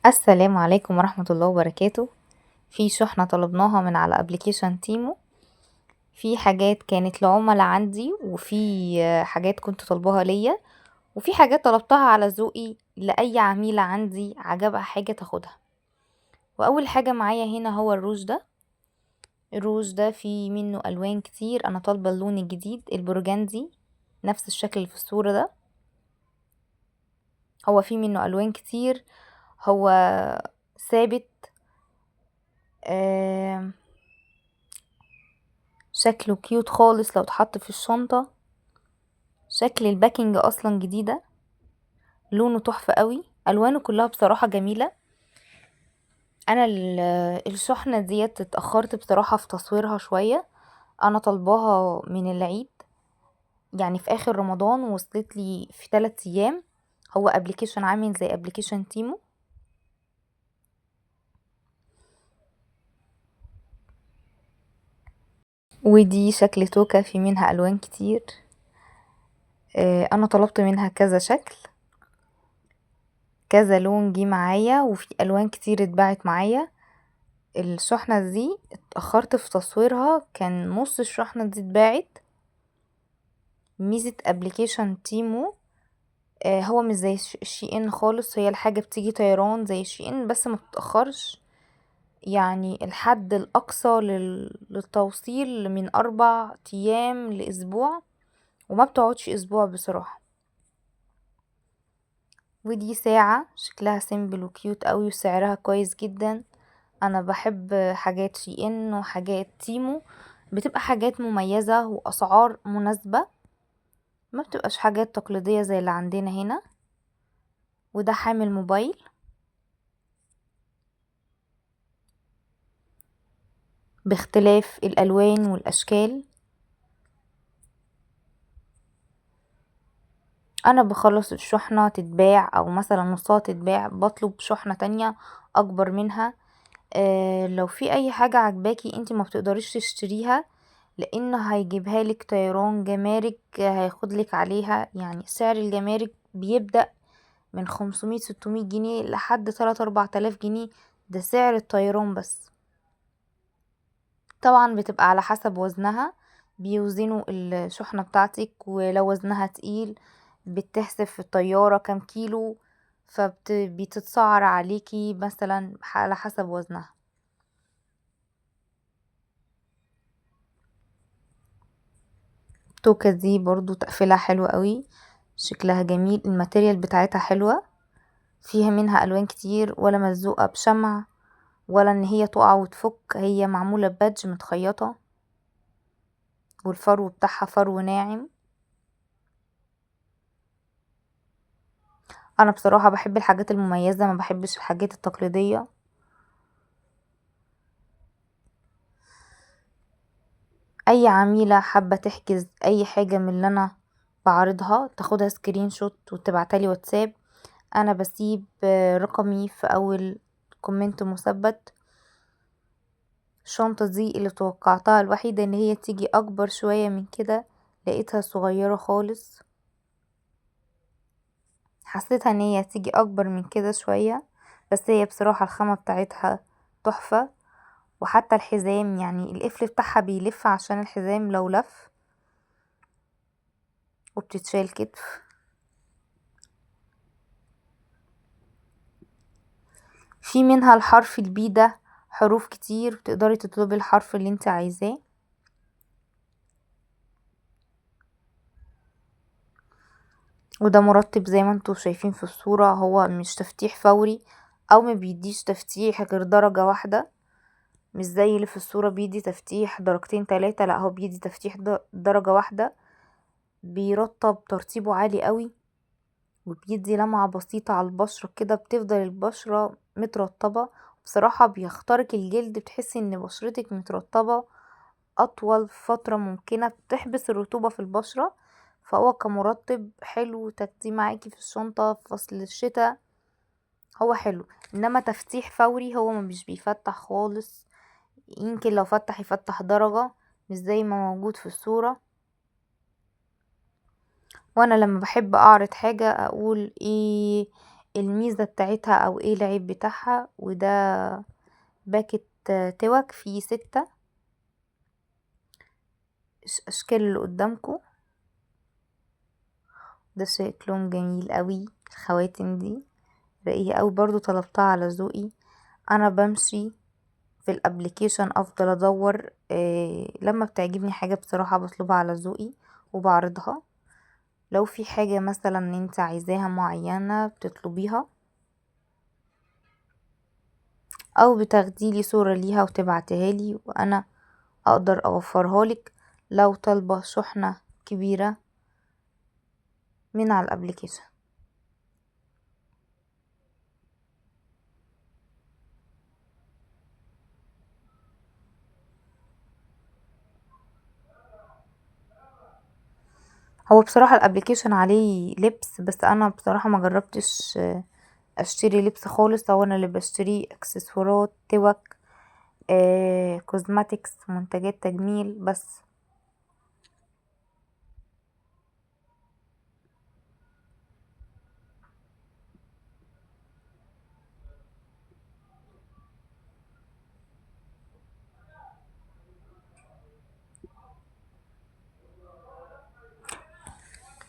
السلام عليكم ورحمة الله وبركاته. في شحنة طلبناها من على ابلكيشن تيمو. في حاجات كانت لعملاء عندي، وفي حاجات كنت طالباها ليا، وفي حاجات طلبتها على ذوقي لأي عميلة عندي عجبها حاجة تاخدها. وأول حاجة معايا هنا هو الروج ده فيه منه ألوان كتير. أنا طالبة اللون الجديد البرجندي، نفس الشكل اللي في الصورة ده. هو فيه منه ألوان كتير، هو ثابت. آه شكله كيوت خالص لو اتحط في الشنطة. شكل الباكينج اصلا جديدة، لونه تحفة قوي، الوانه كلها بصراحة جميلة. انا الشحنة ديت اتأخرت بصراحة في تصويرها شوية. انا طالباها من العيد، يعني في اخر رمضان، وصلت لي في 3 ايام. هو ابلكيشن عامل زي ابلكيشن تيمو. ودي شكل توكة، في منها الوان كتير. انا طلبت منها كذا شكل، كذا لون جه معايا، وفي الوان كتير اتباعت معايا. الشحنة دي اتأخرت في تصويرها، كان نص الشحنة دي اتباعت. ميزة ابلكيشن تيمو، هو مش زي شي ان خالص. هي الحاجة بتيجي طيران زي شي ان، بس ما بتتأخرش. يعني الحد الأقصى للتوصيل من 4 أيام لأسبوع، وما بتقعدش أسبوع بصراحة. ودي ساعة شكلها سيمبل وكيوت قوي، وسعرها كويس جدا. انا بحب حاجات شي ان وحاجات تيمو، بتبقى حاجات مميزة واسعار مناسبة، ما بتبقاش حاجات تقليدية زي اللي عندنا هنا. وده حامل موبايل، باختلاف الالوان والاشكال. انا بخلص الشحنة تتباع، او مثلا نصها تتباع، بطلب شحنة تانية اكبر منها. لو في اي حاجة عجباكي انتي ما بتقدريش تشتريها، لانه هيجيبها لك طيران جمارك، هياخدلك عليها. يعني سعر الجمارك بيبدأ من 500 600 جنيه لحد 3 4 آلاف جنيه. ده سعر الطيران بس. طبعا بتبقى على حسب وزنها، بيوزنوا الشحنة بتاعتك، ولو وزنها تقيل بتحسب في الطيارة كام كيلو، فبتتسعر عليكي مثلا على حسب وزنها. التوكة دي برضو تقفيلها حلو قوي، شكلها جميل، الماتيريال بتاعتها حلوة، فيها منها الوان كتير، ولا ملزوقة بشمع، ولا ان هي تقع وتفك. هي معمولة ببادج متخيطة، والفرو بتاعها فرو ناعم. انا بصراحة بحب الحاجات المميزة، ما بحبش الحاجات التقليدية. اي عميلة حابة تحجز اي حاجة من اللي انا بعرضها، تاخدها سكرين شوت وتبعتلي واتساب. انا بسيب رقمي في اول كومنت مثبت. الشنطة دي اللي توقعتها الوحيدة ان هي تيجي اكبر شوية من كده، لقيتها صغيرة خالص. حسيتها ان هي تيجي اكبر من كده شوية، بس هي بصراحة الخامة بتاعتها تحفة. وحتى الحزام، يعني القفل بتاعها بيلف عشان الحزام لو لف، وبتتشال كتف. في منها الحرف البي ده حروف كتير، بتقدري تطلبي الحرف اللي انت عايزاه. وده مرتب زي ما انتوا شايفين في الصورة، هو مش تفتيح فوري، او ما بيديش تفتيح غير درجة واحدة. مش زي اللي في الصورة بيدي تفتيح درجتين 3، لا هو بيدي تفتيح درجة واحدة. بيرطب ترطيبه عالي قوي، وبيدي لمعة بسيطة على البشرة كده، بتفضل البشرة مترطبة. بصراحة بيخترق الجلد، بتحسي ان بشرتك مترطبة اطول فترة ممكنة، بتحبس الرطوبة في البشرة. فهو كمرطب حلو، تاخديه معاكي في الشنطة في فصل الشتاء، هو حلو. انما تفتيح فوري هو مش بيفتح خالص، يمكن لو فتح يفتح درجة، مش زي ما موجود في الصورة. وانا لما بحب اعرض حاجة اقول ايه، الميزة بتاعتها او ايه العيب بتاعها. وده باكت توك فيه 6 اشكال اللي قدامكم. ده شكلهم جميل قوي. الخواتم دي رقيقة قوي برضو، طلبتها على ذوقي. انا بمشي في الابليكيشن افضل ادور لما بتعجبني حاجة بصراحة بطلبها على ذوقي وبعرضها. لو في حاجة مثلا انت عايزاها معينة بتطلبيها، او بتاخديلي صورة ليها وتبعتها لي وانا اقدر اوفرها لك لو طالبة شحنة كبيرة من على الابليكيشن. هو بصراحة الابليكيشن عليه لبس، بس انا بصراحة ما جربتش اشتري لبس خالص. او انا اللي بشتري اكسسوارات، توك، كوزماتيكس، منتجات تجميل بس.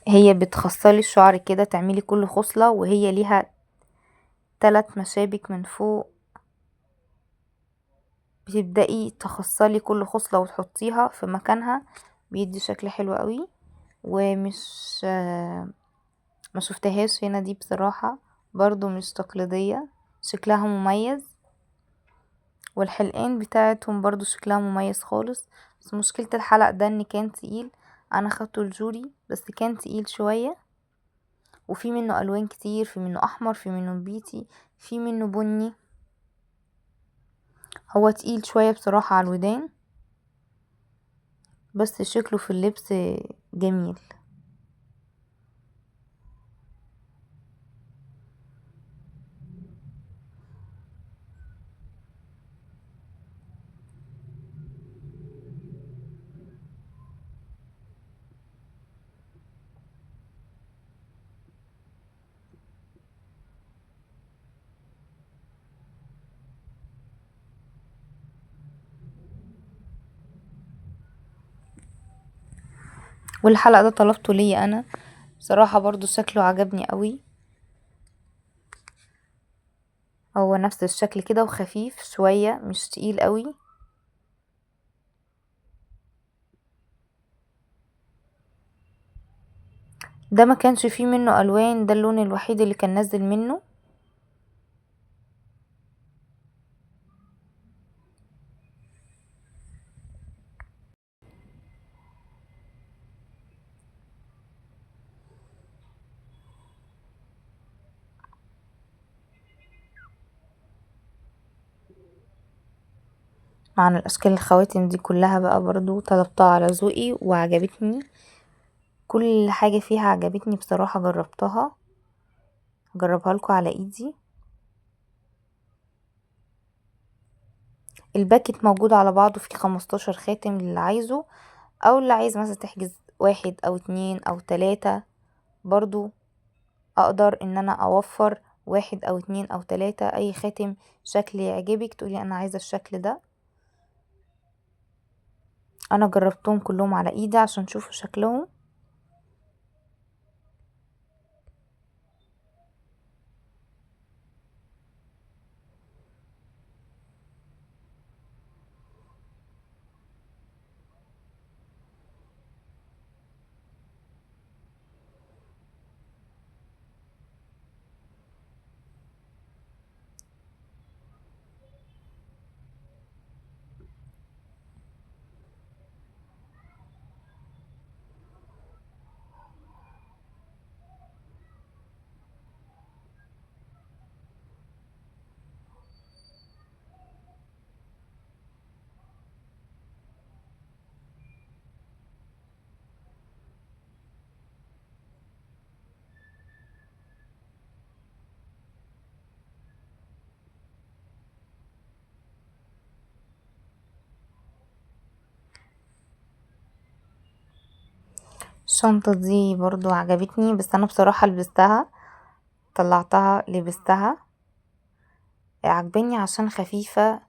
هي بتخصلي الشعر كده، تعملي كل خصلة وهي ليها 3 مشابك من فوق. بتبدأي تخصلي كل خصلة وتحطيها في مكانها، بيدي شكل حلو قوي. ومش ما شفتهاش هنا دي بصراحة، برضو مش تقليدية، شكلها مميز. والحلقان بتاعتهم برضو شكلها مميز خالص. بس مشكلة الحلق ده ان كان تقيل. انا خدته الجوري بس كان تقيل شوية. وفي منه الوان كتير، في منه احمر، في منه بيتي، في منه بني. هو تقيل شوية بصراحة على الودان، بس شكله في اللبس جميل. والحلقة ده طلبته ليا انا بصراحة، برضو شكله عجبني قوي. هو نفس الشكل كده وخفيف شوية، مش تقيل قوي. ده ما كانش فيه منه الوان، ده اللون الوحيد اللي كان نازل منه. عن الاشكال الخواتم دي كلها بقى برضو طلبتها على ذوقي وعجبتني. كل حاجة فيها عجبتني بصراحة، جربتها. جربها لكم على ايدي. الباكت موجود على بعضه فيه 15 خاتم للي عايزه، او اللي عايز مثلا تحجز 1 او 2 او 3. برضو اقدر ان انا اوفر 1 او 2 او 3 اي خاتم شكل يعجبك تقولي انا عايزة الشكل ده. انا جربتهم كلهم على ايدي عشان تشوفوا شكلهم. الشنطة دي برضو عجبتني، بس انا بصراحة لبستها طلعتها لبستها، عجباني عشان خفيفة،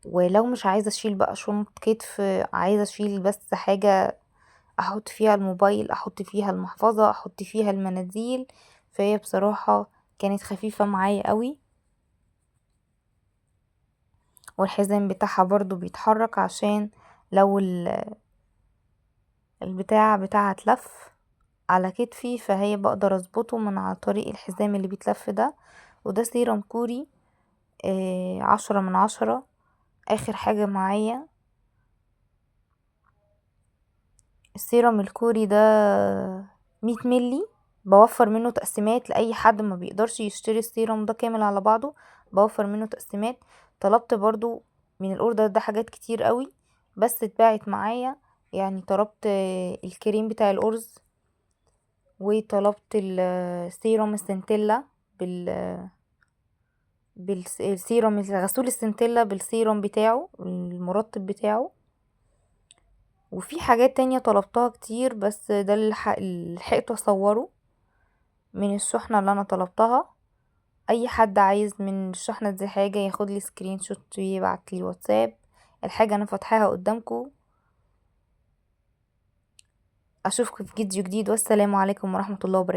ولو مش عايزة اشيل بقى شنط كتف، عايزة اشيل بس حاجة احط فيها الموبايل، احط فيها المحفظة، احط فيها المناديل، فهي بصراحة كانت خفيفة معايا قوي. والحزام بتاعها برضو بيتحرك عشان لو البتاع بتاعها اتلف على كتفي، فهي بقدر اظبطه من على طريق الحزام اللي بيتلف ده. وده سيرم كوري، 10 من 10. اخر حاجة معايا السيرم الكوري ده 100 ملي، بوفر منه تقسيمات لأي حد ما بيقدرش يشتري السيرم ده كامل على بعضه، بوفر منه تقسيمات. طلبت برضو من الاوردر ده حاجات كتير قوي بس اتباعت معايا. يعني طلبت الكريم بتاع الأرز، وطلبت السيرم السنتيلا بالسيرم غسول السنتيلا بالسيرم بتاعه المرطب بتاعه. وفي حاجات تانية طلبتها كتير بس ده اللي لحقت اصوره من الشحنة اللي انا طلبتها. اي حد عايز من الشحنة دي حاجة ياخد لي سكرين شوت ويبعت لي واتساب. الحاجة انا فاتحاها قدامكم. اشوفكم في فيديو جديد، والسلام عليكم ورحمة الله وبركاته.